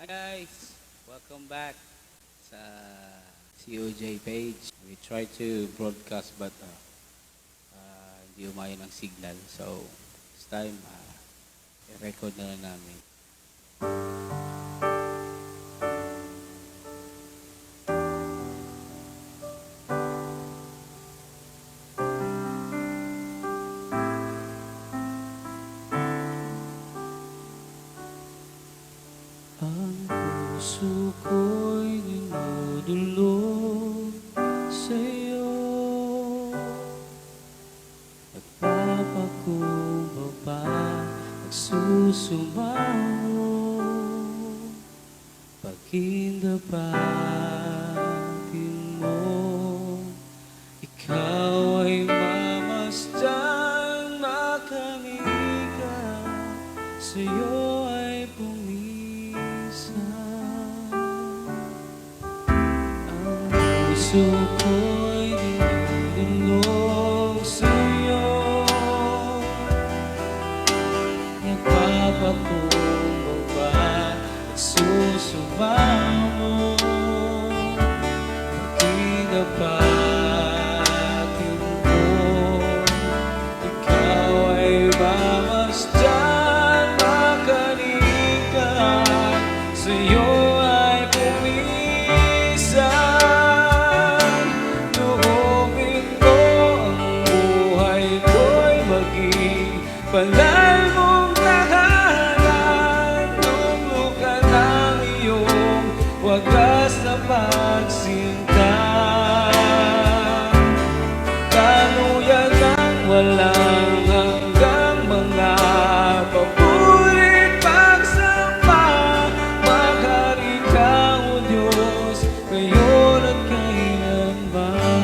Hi guys! Welcome back sa COJ page. We try to broadcast but hindi umayon ang signal. So, this time, i-record na lang namin. Ang puso ko'y dinudulog sa'yo, nagpapakumbaba, nagsusumaho, pagindapatin mo. Ikaw ay mamasdan, makaniga, sa'yo ay puso ko'y dinudulog sa'yo, nagpapakumbaba, nagsusumamo, pagkinapatin mo. Ikaw ay mamasdan, makanigan, sa'yo ay pumisan. Banal mong tahanan, lumukan ang iyong wagas na pagsinta. Kanuyan ang walang hanggang mga papurit pagsamba. Maghari ka, O Diyos, ngayon at kailanman.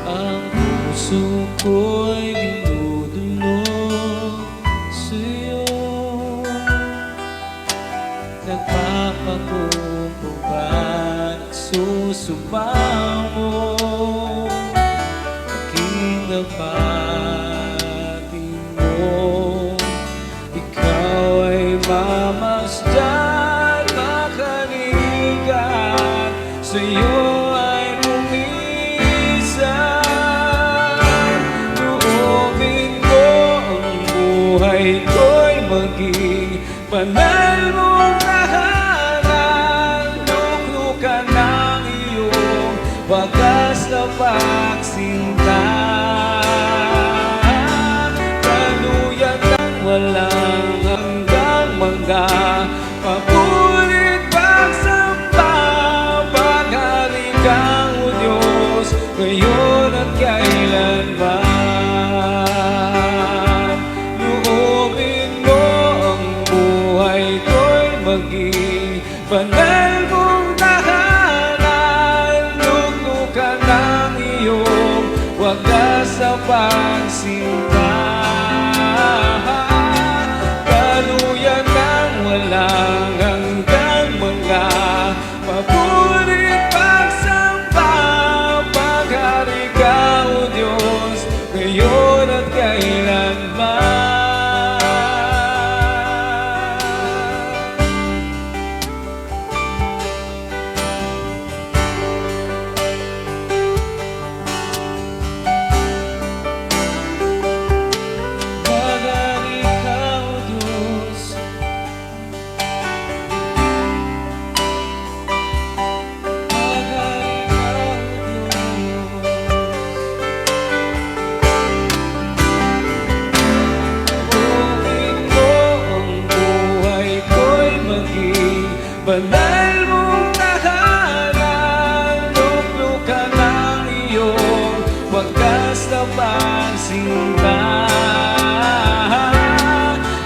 Ang puso ko'y dinudulog sa'yo, nagpapakumbaba, nagsusumamo, pagkinapatin mo. Ikaw ay mamasdan, makanigan, sa'yo ko'y maging banal mong tahanan, luklukan ng iyong wagas na pagsinta. Kanuyan ng walang hanggang mga papurit pagsamba. Maghari ka, O Diyos, ngayon at kailanman. Maging banal mong tahanan, luklukan ng iyong wagas sa pagsinta. Kaluyan ng walang hanggang mga papurit pagsamba. Maghari ka, O Diyos, ngayon at kailanman. Banal mong tahanan, luklukan ng iyong wagas na pagsinta.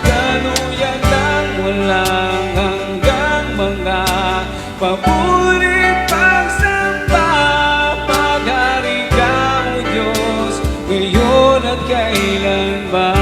Kanuyan ng walang hanggang mga papurit pagsamba. Maghari ka, O Diyos, ngayon at kailanman.